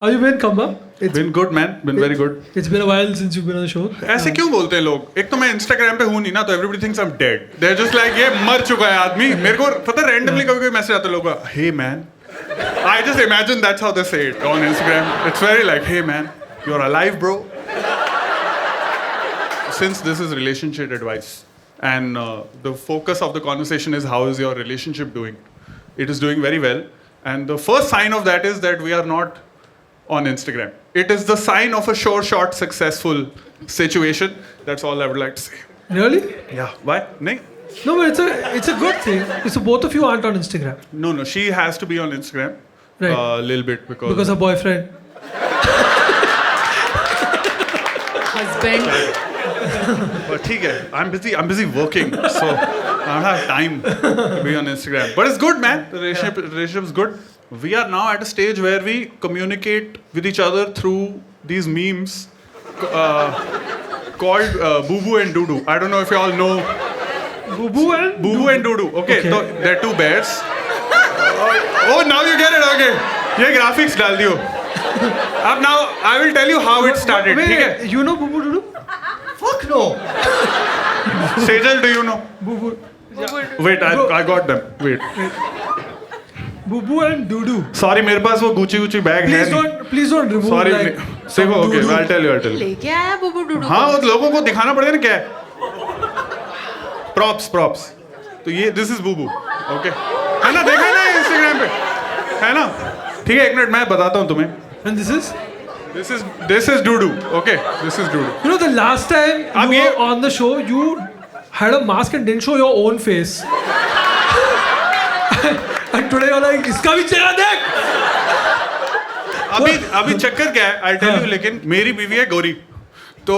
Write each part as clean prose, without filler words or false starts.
How you been, Kamba? It's Been good, man. Been very good. It's been a while since you've been on the show. ऐसे क्यों बोलते हैं लोग? एक तो मैं Instagram पे हूँ नहीं ना, तो everybody thinks I'm dead. They're just like ये मर चुका है आदमी. मेरे को पता है randomly कभी कोई मैसेज आता है लोगों का, hey man. I just imagine that's how they say it on Instagram. It's very like, hey man, you're alive, bro. Since this is relationship advice, and the focus of the conversation is how is your relationship doing? It is doing very well, and the first sign of that is that we are not on Instagram. It is the sign of a short, successful situation. That's all I would like to say. Really? Yeah. Why? Nahin? No, but it's a good thing. So both of you aren't on Instagram. No. She has to be on Instagram. Right. A little bit because Because her boyfriend. Husband. But ठीक है. I'm busy working, so I don't have time to be on Instagram. But it's good, man. The relationship is good. We are now at a stage where we communicate with each other through these memes called Boo Boo and Doo Doo. I don't know if you all know Boo Boo and Boo Boo and Doo Doo. Okay, Okay. so they're two bears. Oh, now you get it. Okay, ये graphics डाल दियो. अब now I will tell you how it started. Wait, ठीक है? you know Boo Boo Doo Doo? Fuck no. Sejal, do you know? Boo Boo. Wait, I got them. Wait. Boo Boo and Doo Doo. Sorry, मेरे पास वो Gucci bag है Please don't remove Sorry, like देखो, some okay, doo-doo. I'll tell you. लेके आया बुबू डुडू हाँ, वो लोगों को दिखाना पड़ेगा ना क्या है? Props. तो ये this is Boo Boo, okay? है ना, देखा है ना Instagram पे, है ना? ठीक है, एक मिनट मैं बताता हूँ तुम्हें. And this is? This is Doo Doo, okay? This is Doo Doo. You know, the last time अब you ये- were on the show, you had a mask and didn't show your own face. And today you're like, इसका भी चेहरा देख! अभी चक्कर क्या है? I'll tell you. लेकिन मेरी बीवी है गोरी, तो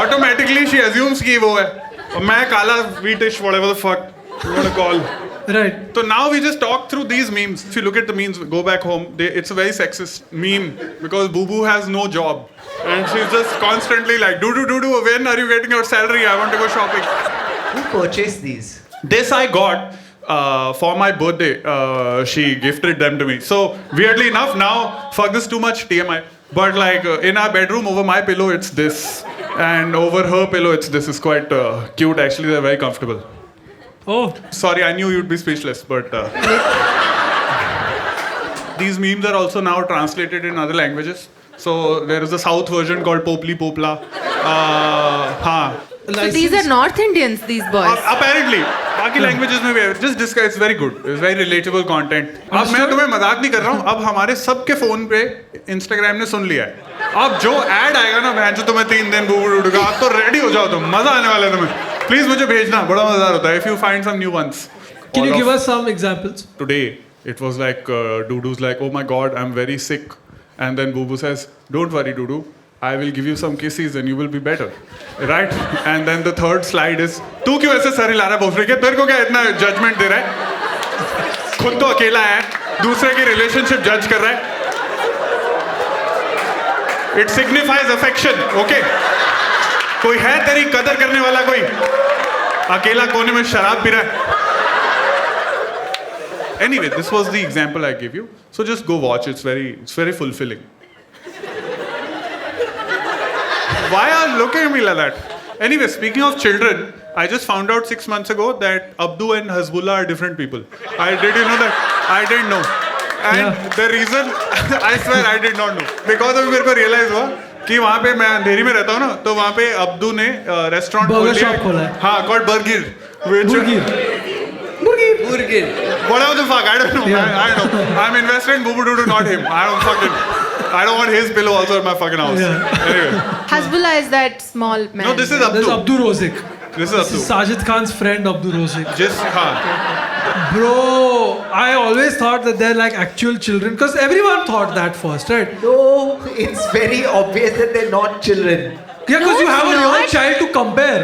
automatically she assumes कि वो है, और मैं काला wheatish whatever the fuck you want to call. Right. So now we just talk through these memes. If you look at the memes, go back home. It's a very sexist meme because Boo Boo has no job, and she's just constantly like, "Doo doo. When are you getting your salary? I want to go shopping." Who purchased these? This I got for my birthday. She gifted them to me. So weirdly enough, now fuck this too much TMI. But like in our bedroom, over my pillow, it's this, and over her pillow, it's this. Is quite cute. Actually, they're very comfortable. Oh, Sorry, I knew you'd be speechless, but these memes are also now translated in other languages. So there is a South version called Popli Popla. हाँ. So these are North Indians, these boys. Apparently, बाकी languages में भी है. Just discuss. It's very good. It's very relatable content. अब मैं तुम्हें मजाक नहीं कर रहा हूँ. अब हमारे सबके फोन पे Instagram ने सुन लिया है. अब जो ad आएगा ना, बहन जो तुम्हें 3 दिन बूबू का, आप तो ready हो जाओ तुम. मजा आने वाला है तुम्हें. Please मुझे भेजना. बड़ा मजेदार होता है. If you find some new ones. can you All give of- us some examples? Today it was like Dudu's like, oh my god, I'm very sick, and then Boo Boo says, don't worry Dudu, I will give you some kisses and you will be better, right? And then the third slide is, तू क्यों ऐसे sir हिला रहा है भोसड़ी के? तेरे को क्या इतना जजमेंट दे रहा है? खुद तो अकेला है, दूसरे की रिलेशनशिप जज कर रहा है. It signifies affection, okay? कोई है तेरी कदर करने वाला कोई? अकेला कोने में शराब पी रहा है. Anyway, this was the example I gave you. So just go watch. It's very fulfilling. Why are you looking at me like that? Anyway, speaking of children, I just found out 6 months ago that Abdu and Hasbullah are different people. Did you know that? I didn't know. And Yeah. the reason, I swear I did not know. Because अभी मेरे को realize हुआ कि वहाँ पे मैं अंधेरी में रहता हूँ ना, तो वहाँ पे अब्दू ने रेस्टोरेंट Burger shop खोला है. हाँ, called Burger. Burgir. Whatever the fuck, I don't know. Yeah. I don't know. I'm invested in Boo Boo Doo Doo, not him. I don't want his pillow also in my fucking house. Yeah. Anyway, Hasbullah is that small man. no, this is There's Abdu. Abdur Rozik. This is This is Abdu. Sajid Khan's friend, Abdur Rozik. Just हाँ. Bro, I always thought that they're like actual children because everyone thought that first, right? No, it's very obvious that they're not children. Yeah, because No, you have a it's young not. child to compare.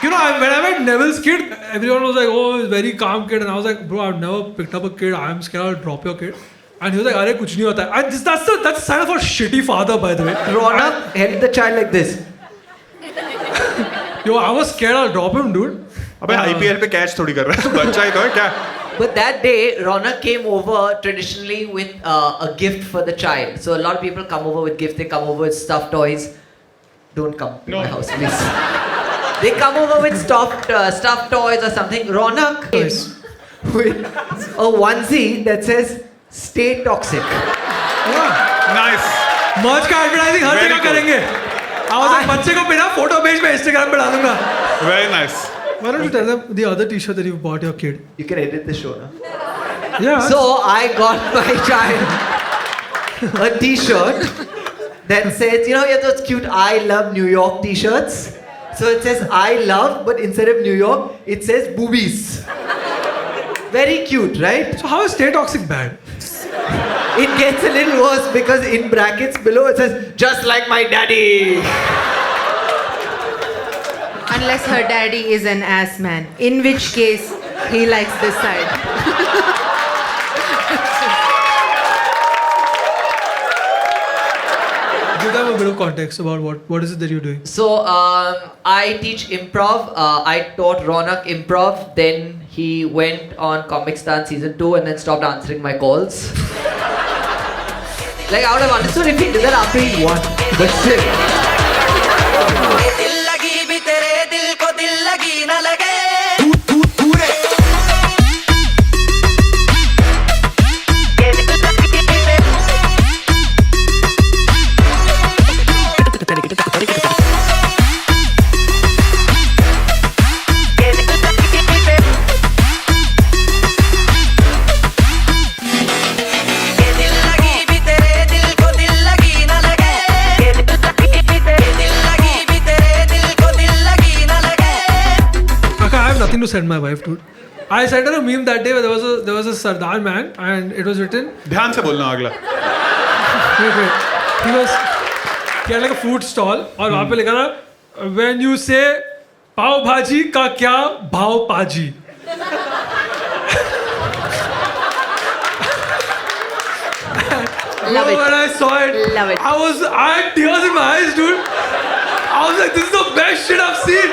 You know, when I met Neville's kid, everyone was like, oh, he's a very calm kid. And I was like, bro, I've never picked up a kid. I'm scared I'll drop your kid. And he was like, अरे कुछ नहीं होता है. And that's the sign of a shitty father, by the way. Ronak held the child like this. Yo, I was scared I'll drop him, dude. अबे IPL पे catch थोड़ी कर रहा है, तू बच्चा ही तो है क्या? But that day, Ronak came over traditionally with a gift for the child. So a lot of people come over with gifts. They come over with stuffed toys. Don't come to No. my house, please. They come over with stuffed toys or something. Ronak came with a onesie that says "Stay toxic." Nice. मर्च का advertising हर Very जगह good. करेंगे. आवाज बच्चे को बिना photo भेज मैं इंस्टाग्राम पे डालूंगा. Very nice. Why don't you tell them the other T-shirt that you bought your kid? You can edit the show now. Yeah. So I got my child a T-shirt that says, you know, yeah, those cute "I love New York" T-shirts. So it says "I love," but instead of New York, it says "boobies." Very cute, right? So how is Stay Toxic bad? It gets a little worse because in brackets below it says "just like my daddy." Unless her daddy is an ass man, in which case he likes this side. Give them a bit of context about what is it that you're doing. So I teach improv. I taught Ronak improv. Then he went on Comic Stan season 2 and then stopped answering my calls. Like I would have understood if he did that after he won. But still. दिल लगी भी तेरे दिल को दिल लगी न लगे दिल लगी भी तेरे दिल को दिल लगी न लगे दिल लगी भी तेरे दिल को दिल लगी न लगे Okay, I have nothing to send my wife, dude. I sent her a meme that day where there was a Sardar man and it was written. ध्यान से बोलना अगला. Wait. He had like a food stall और वहाँ पे लिखा था when you say पाव भाजी का क्या भाव पाजी. Love When it. I saw it, Love it. I had tears in my eyes, dude. I was like, this is the best shit I've seen.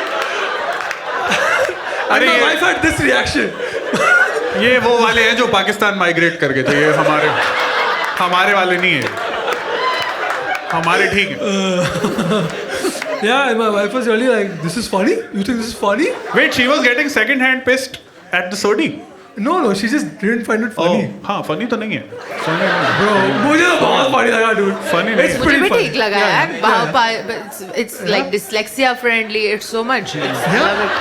And अरे my ये- wife had this reaction. ये वो वाले हैं जो Pakistan migrate कर गए थे. ये हमारे वाले नहीं है. हमारे ठीक है. Yeah, and my wife was really like, this is funny? You think this is funny? Wait, she was getting second hand pissed at the Sodi. No, she just didn't find it funny. Oh, हाँ funny तो नहीं है. Funny नहीं है. Bro, मुझे तो बहुत funny लगा, dude. Funny It's नहीं है. मुझे pretty भी funny. ठीक लगा यार. It's like dyslexia friendly. It's so much. I love it.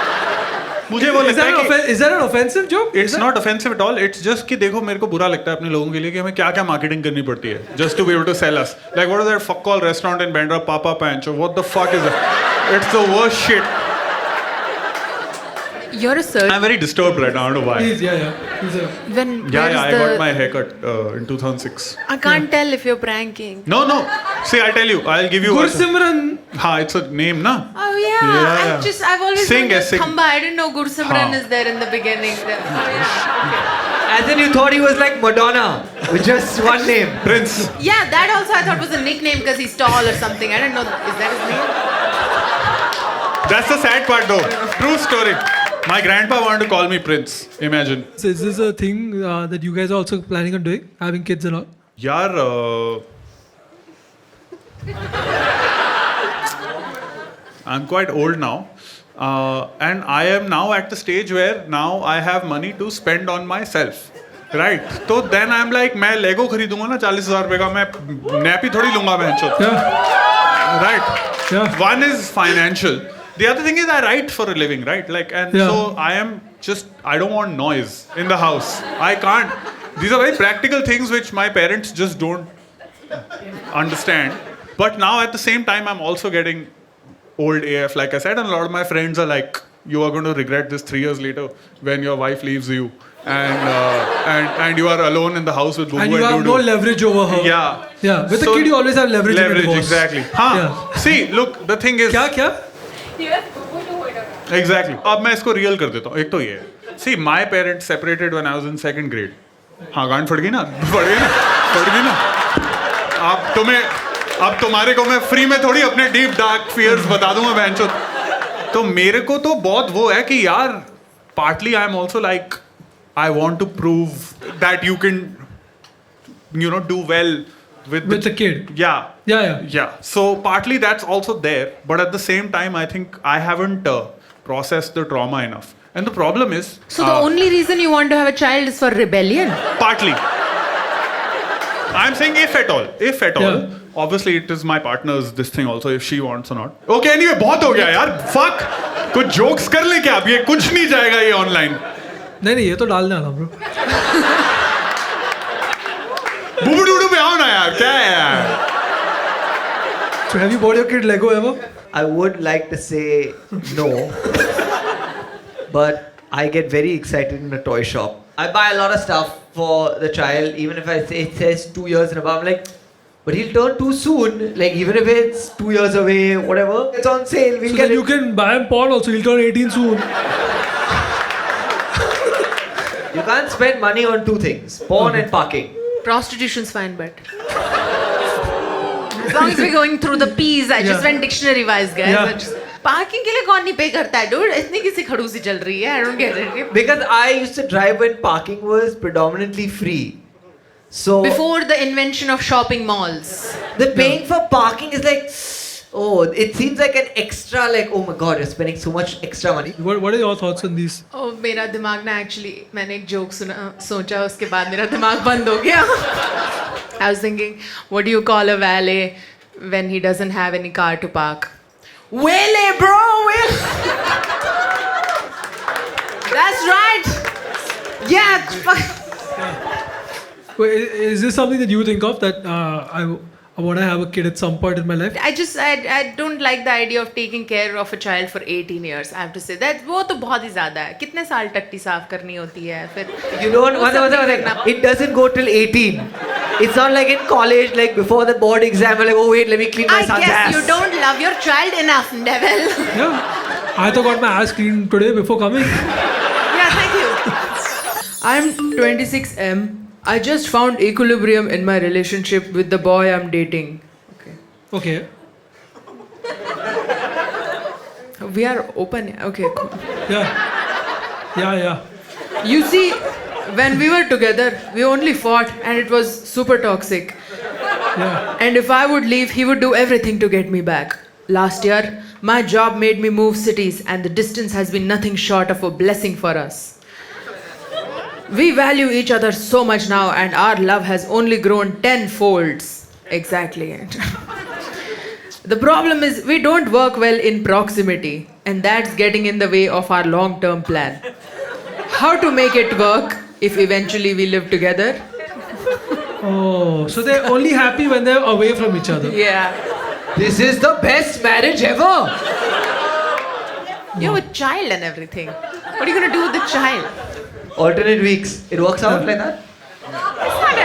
मुझे वो Is लगता that, है कि is that an offensive joke? It's not offensive at all. It's just कि देखो मेरे को बुरा लगता है अपने लोगों के लिए कि हमें क्या क्या मार्केटिंग करनी पड़ती है just to be able to sell us. Like what is that fuck call restaurant in Bandra Papa Pancho. What the fuck is that? It's the worst shit. You're a eye surgeon. Am very disturbed right now. I don't know why. He's, yeah. He's a, When Yeah, where's I the? got my haircut in 2006. I can't tell if you're pranking. No. See, I'll tell you. I'll give you. Gursimran. हाँ, it's a name, na? Oh yeah. Yeah. I've always Sing, known sing. Khamba. I didn't know Gursimran Haan. is there in the beginning. Oh yeah. Okay. And then you thought he was like Madonna with just one name. Prince. Yeah, that also I thought was a nickname because he's tall or something. I didn't know. Is that his name? That's the sad part, though. True story. My grandpa wanted to call me Prince. Imagine. So is this a thing that you guys are also planning on doing? Having kids and all? यार I'm quite old now, and I am now at the stage where now I have money to spend on myself, right? तो then I'm like मैं लेगो खरीदूंगा ना 40,000 रुपए का. मैं nappy थोड़ी लूंगा बहनचोद. Yeah. Right. Yeah. One is financial. The other thing is I write for a living, right? Like, and Yeah. so I don't want noise in the house. I can't. These are very practical things which my parents just don't understand. But now at the same time, I'm also getting old AF, like I said, and a lot of my friends are like, you are going to regret this 3 years later when your wife leaves you. And you are alone in the house with Bubu And you have Dudu. no leverage over her. Yeah. Yeah. With a kid, you always have leverage. in a Leverage, divorce. exactly. हाँ. Yeah. See, look, the thing is. क्या? Exactly. अब मैं इसको real कर देता हूँ. एक तो ये है. See, my parents separated when I was in 2nd grade. हाँ, गांड फट गई ना. अब तुम्हारे को मैं फ्री में थोड़ी अपने डीप डार्क फियर्स बता दूंगा बहनचोद. तो मेरे को तो बहुत वो है कि यार partly I am also like I want to prove that you can, do well with With the kid. Yeah. Yeah. So partly that's also there, but at the same time, I think I haven't processed the trauma enough. And the problem is. So the only reason you want to have a child is for rebellion? Partly. I'm saying if at all. Yeah. Obviously, it is my partner's this thing also, if she wants or not. Okay, anyway, बहुत हो गया यार. Fuck. कुछ jokes कर ले क्या? अब ये कुछ नहीं जाएगा ये online. नहीं ये तो डालने वाला ब्रो. बुबू डूडू पे आओ ना यार. क्या है यार? So have you bought your kid Lego ever? I would like to say no, but I get very excited in a toy shop. I buy a lot of stuff for the child, even if I say it says 2 years and above. I'm like, but he'll turn too soon. Like even if it's 2 years away, whatever, it's on sale. We'll So get then it. you can buy him porn also. He'll turn 18 soon. You can't spend money on two things: porn and parking. Prostitution's fine, but as long as we're going through the P's, I just Yeah. went dictionary wise, guys. Yeah. I just- Parking के लिए कौन नहीं पे करता है, dude? इतनी किसी खड़ूसी चल रही है. I don't get it. Because I used to drive when parking was predominantly free. So Before the invention of shopping malls. the paying for parking is like, oh, it seems like an extra. Like, oh my god, you're spending so much extra money. What are your thoughts on these? Oh, मेरा दिमाग ना actually मैंने एक joke सोचा उसके बाद मेरा दिमाग बंद हो गया. I was thinking, what do you call a valet when he doesn't have any car to park? Valet, bro. That's right. Yeah. Wait, is this something that you think of that I want to have a kid at some point in my life? I don't like the idea of taking care of a child for 18 years. I have to say that वो तो बहुत ही ज़्यादा है. कितने साल टट्टी साफ करनी होती है फिर? You don't. वो सब नहीं करना. It doesn't go till 18. It's not like in college, like before the board exam, we're like, oh wait, let me clean my I son's guess ass. you don't love your child enough, Neville. Yeah. I got my ass cleaned today before coming. Yeah, thank you. I'm 26M. I just found equilibrium in my relationship with the boy I'm dating. Okay. We are open. Okay, cool. Yeah. You see, when we were together, we only fought and it was super toxic. Yeah. And if I would leave, he would do everything to get me back. Last year, my job made me move cities and the distance has been nothing short of a blessing for us. We value each other so much now and our love has only grown 10 folds. Exactly. The problem is we don't work well in proximity and that's getting in the way of our long-term plan. How to make it work if eventually we live together? Oh, so they're only happy when they're away from each other. Yeah. This is the best marriage ever. You have a child and everything. What are you going to do with the child? Alternate weeks. It works out like that. It's not a...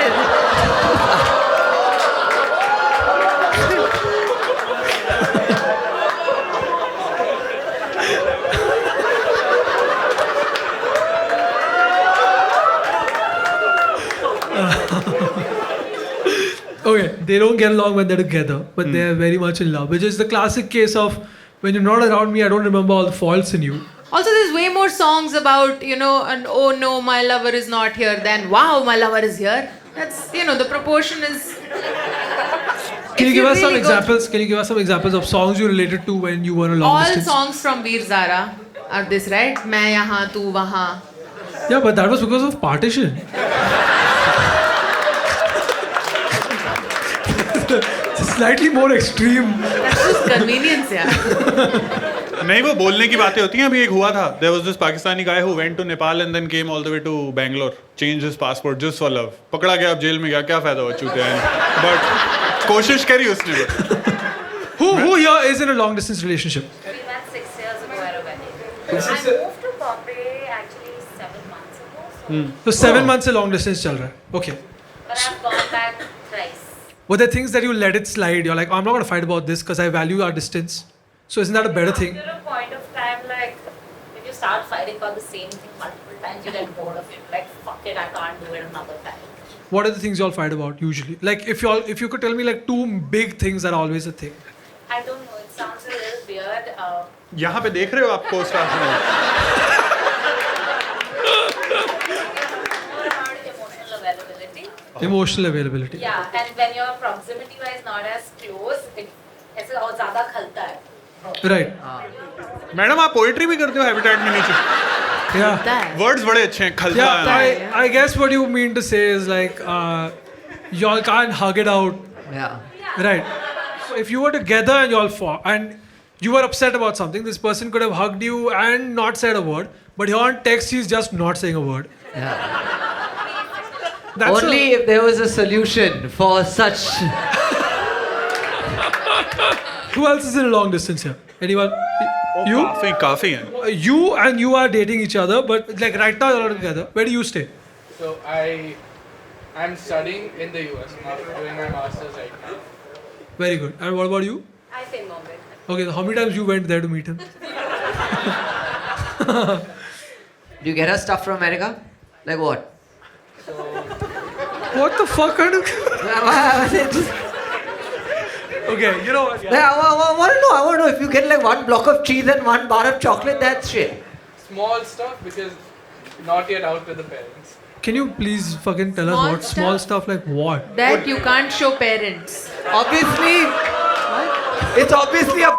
Okay, they don't get along when they're together, but they're very much in love, which is the classic case of when you're not around me, I don't remember all the faults in you. Also, there's way more songs about, and oh no, my lover is not here than wow, my lover is here. That's, the proportion is... Can you If give us some really go- examples? Can you give us some examples of songs you related to when you were on a long All distance? songs from Veer Zara are this, right? मैं यहाँ, तू वहाँ. Yeah, but that was because of partition. Slightly more extreme. That's just convenience, yeah. नहीं वो बोलने की बातें होती हैं. अभी एक हुआ था. There was this Pakistani guy who went to Nepal and then came all the way to Bangalore, changed his passport just for love. पकड़ा गया, अब जेल में गया. क्या फायदा हुआ चूते हैं. But कोशिश करी उसने. Who here is in a long distance relationship? We met 6 years ago at a wedding. I moved to Bombay actually 7 months ago. So 7 months से long distance चल रहा है. Okay. But I've gone back thrice. Were there things that you let it slide? You're like, I'm not going to fight about this because I value our distance. So isn't that a better thing? After a point of time, like, if you start fighting about the same thing multiple times, you get bored of it. Like, fuck it, I can't do it another time. What are the things you all fight about usually? Like if you could tell me like 2 big things that are always a thing. I don't know, it sounds a little weird. यहाँ पे देख रहे हो आप post Emotional availability. Yeah, and when you're proximity wise not as close, ऐसे और ज़्यादा खलता है. Right. मैडम आप पोएट्री भी करते हो हैबिटेट में नीचे. Yeah. That. वर्ड्स बड़े अच्छे हैं. खलता Yeah, है. I guess what you mean to say is like y'all can't hug it out, Yeah. right? So if you were together and y'all fought and you were upset about something, this person could have hugged you and not said a word, but here on text he's just not saying a word. Yeah. That's Only if there was a solution for such. who else is in a long distance here? Anyone? You? काफी हैं. You and you are dating each other, but like right now you're not together. Where do you stay? So I'm studying in the US now, doing my masters right now. Very good. And what about you? I say Mumbai. Okay, so how many times you went there to meet him? Do you get her stuff from America? Like what? What the fuck kind of? Okay, you know what? I want to know. I want to know if you get like one block of cheese and one bar of chocolate. That's shit. Small stuff because not yet out with the parents. Can you please fucking tell Small us what small stuff like what? That you can't show parents. Obviously, it's obviously a.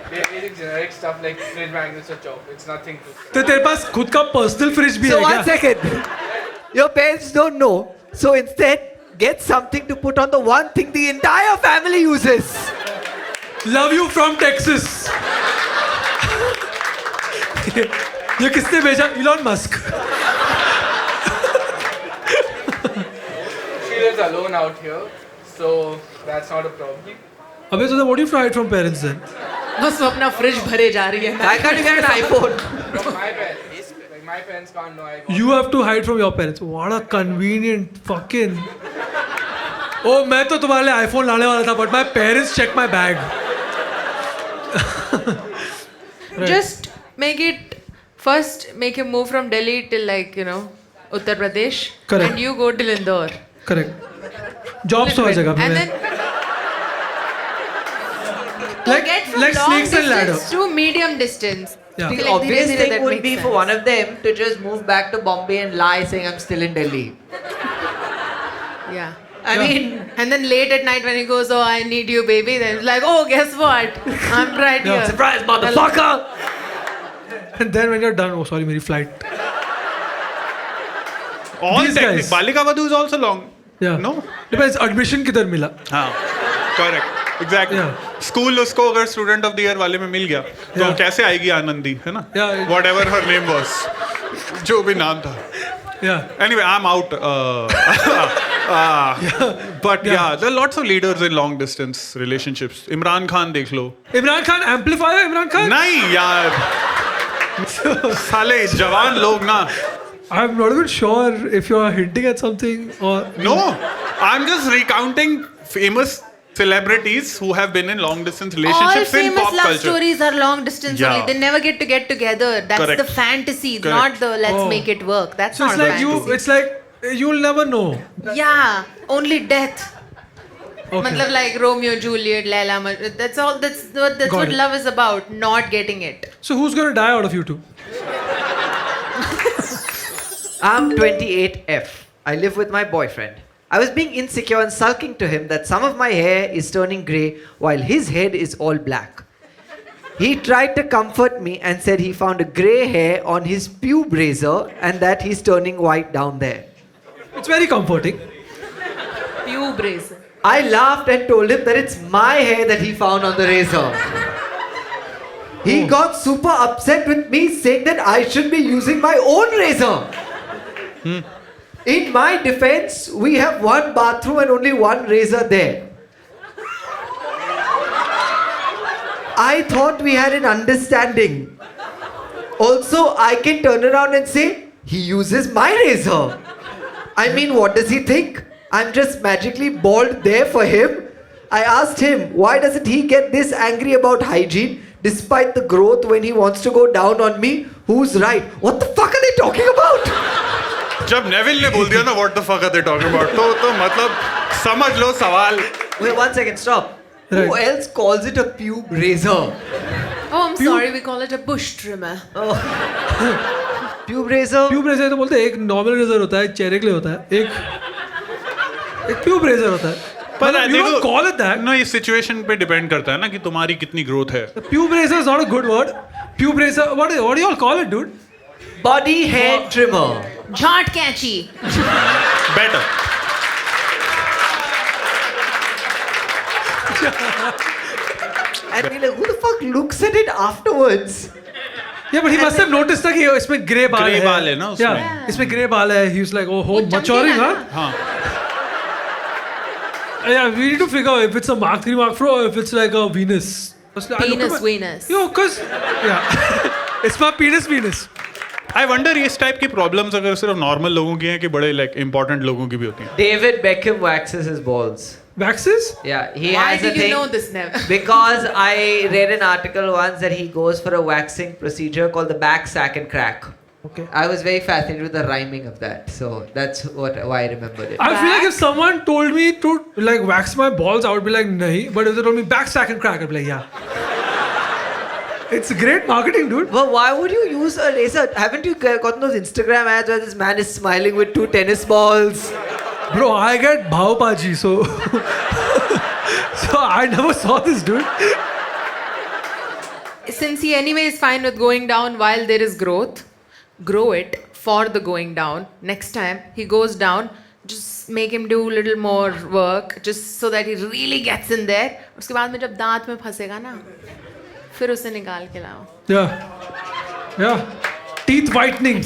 They're eating generic stuff like fridge magnets or chocolates, nothing too. तो तेरे पास खुद का personal fridge भी So है one क्या? second. Your parents don't know. So instead, get something to put on the one thing the entire family uses. Love you from Texas. ये किसने भेजा? Elon Musk. She lives alone out here, so that's not a problem. अबे so then what do you try from parents then? बस वो अपना fridge भरे जा रही है. Why can't you get an iPhone? From my parents, like my parents can't know I got You have to hide from your parents. What a convenient fucking. Oh, मैं तो तुम्हारे लिए iPhone लाने वाला था, but my parents checked my bag. Just make it first. Make him move from Delhi till like Uttar Pradesh. Correct. And you go till Indore. Correct. Jobs तो हर जगह पे And है. then Like get from like long snakes and ladder. distance to medium distance. Yeah. The Like, obvious धीरे-धीरे thing that would makes be for sense. one of them to just move back to Bombay and lie saying I'm still in Delhi. Yeah. I mean, And then late at night when he goes, oh, I need you, baby. Then it's like, oh, guess what? I'm right Yeah. here. surprise, motherfucker! And then when you're done, oh sorry, मेरी flight. All These technique. guys. Balika Vadhu is also long. Yeah. No? Depends. Admission किधर मिला? हाँ. Correct. Exactly. Yeah. School उसको अगर student of the year वाले में मिल गया तो Yeah. कैसे आएगी आनंदी है ना? Yeah. Whatever her name was. जो भी नाम था. Yeah. Anyway, I'm out. But yeah, there are lots of leaders in long distance relationships. Imran Khan देख लो. Imran Khan amplifier. Imran Khan. नहीं यार. साले जवान लोग ना. I'm not even sure if you're hinting at something or. No, I'm just recounting famous celebrities who have been in long distance All relationships in famous pop love culture. stories are long distance Yeah. only. They never get together. That's Correct. the fantasy, Correct. not the let's Oh. make it work. That's So not it's a like fantasy. it's like you'll never know. Yeah, only death. Okay. Matlab like Romeo, Juliet, Laila. That's all. That's Got what it. love is about. Not getting it. So who's gonna die out of you two? I'm 28F. I live with my boyfriend. I was being insecure and sulking to him that some of my hair is turning grey while his head is all black. He tried to comfort me and said he found a grey hair on his pube razor and that he's turning white down there. It's very comforting. Pube razor. I laughed and told him that it's my hair that he found on the razor. He got super upset with me saying that I should be using my own razor. In my defense, we have one bathroom and only one razor there. I thought we had an understanding. Also, I can turn around and say, he uses my razor. I mean, what does he think? I'm just magically bald there for him. I asked him, why doesn't he get this angry about hygiene despite the growth when he wants to go down on me? Who's right? What the fuck are they talking about? जब Neville ने बोल दिया ना what the fuck are they talking about तो मतलब समझ लो सवाल. Wait, 1 second, stop. Who Right. else calls it a pube razor? Oh, I'm sorry. We call it a bush trimmer. Pube razor. Pube razor तो बोलते हैं, एक normal razor होता है, एक चेहरे के लिए होता है, एक ट्यूब रेजर होता है. पर मतलब you don't call it that. No, इस सिचुएशन पे डिपेंड करता है ना कि तुम्हारी कितनी ग्रोथ है. Pube razor is not a good word. Pube razor, what do you all call it, dude? Body hair trimmer. Jhaat कैंची. Better. And we're like, who the fuck looks at it afterwards? Yeah, but he must have noticed that कि इसमें grey बाल Grey है. बाल है ना उसमें. Yeah, इसमें grey बाल है. He was like, oh, वो maturing, चमकेगा huh? ना. हाँ. Yeah, we need to figure out if it's a Mark 3, Mark 4, or if it's like a Venus. Penis Venus. Yo, cause yeah, it's my penis. I wonder इस type की problems अगर सिर्फ normal लोगों की हैं कि बड़े लाइक इंपॉर्टेंट लोगों की भी होती हैं. David Beckham waxes his balls. Waxes? Yeah, he Why has a did you thing. know this, Nev? Because I read an article once that he goes for a waxing procedure called the back sack and crack. Okay. I was very fascinated with the rhyming of that, so that's why I remembered it. I feel like if someone told me to like wax my balls, I would be like, nahi. But if they told me back sack and crack, I'd be like, yeah. It's great marketing, dude. Well, why would you use a razor? Haven't you gotten those Instagram ads where this man is smiling with 2 tennis balls? Bro, I get bhao paji, so so I never saw this, dude. Since he anyway is fine with going down while there is growth, grow it for the going down. Next time he goes down, just make him do a little more work, just so that he really gets in there. उसके बाद में जब दांत में फंसेगा ना, फिर उसे निकाल के लाओ. Yeah. Teeth whitening.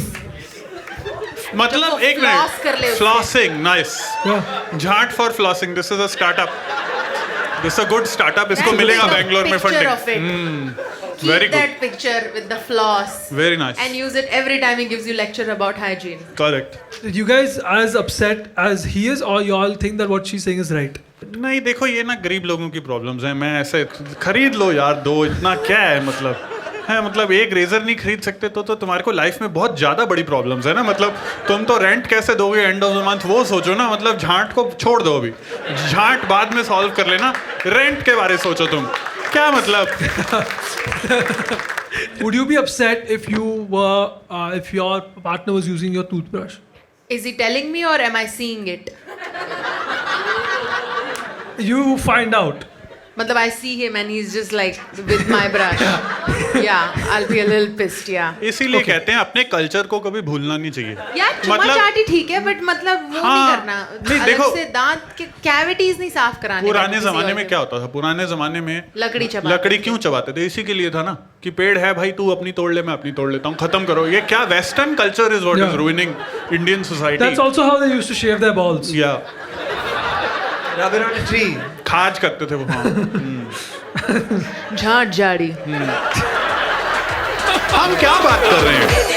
मतलब एक floss कर ले मिनट. उससे. Flossing, nice. Yeah. झाट for flossing. This is a startup. This a good startup. इसको That's मिलेगा a बैंगलोर में picture funding. of it. Keep Very good. that picture with the floss. Very nice. And use it every time he gives you lecture about hygiene. Correct. You guys as upset as he is, or you all think that what she's saying is right? नहीं, देखो ये ना गरीब लोगों की problems हैं. मैं ऐसे खरीद लो यार, दो इतना क्या है मतलब है. मतलब एक रेजर नहीं खरीद सकते तो तुम्हारे को लाइफ में बहुत ज़्यादा बड़ी प्रॉब्लम्स है ना. मतलब तुम तो रेंट कैसे दोगे एंड ऑफ द मंथ वो सोचो ना. मतलब झांट को छोड़ दो अभी. झांट बाद में सॉल्व कर लेना. रेंट के बारे सोचो तुम. क्या मतलब. Would you be upset if you were if your partner was using your toothbrush? Is he telling me or am I seeing it? You find out. Matlab I see him and he's just like with my brush. Yeah, I'll be a little pissed, yeah. इसीलिए कहते हैं अपने culture को कभी भूलना नहीं चाहिए. यार चुम्मा चाटी ठीक है बट मतलब वो हाँ, नहीं करना. नहीं, अलग देखो, से दांत के कैविटीज नहीं साफ कराने. पुराने किसी जमाने और में के. क्या होता था. पुराने जमाने में लकड़ी चबाते लकड़ी थे. क्यों चबाते थे. इसी के लिए था ना कि पेड़ है भाई, तू अपनी तोड़ ले, मैं अपनी तोड़ लेता हूँ, खत्म करो. ये क्या western culture is what is Yeah. Ruining Indian society. That's also how they used to shave their balls. या Rub it on a tree. खाज करते थे वो. हाँ. झाट झाड़ी. हम क्या बात कर रहे हैं.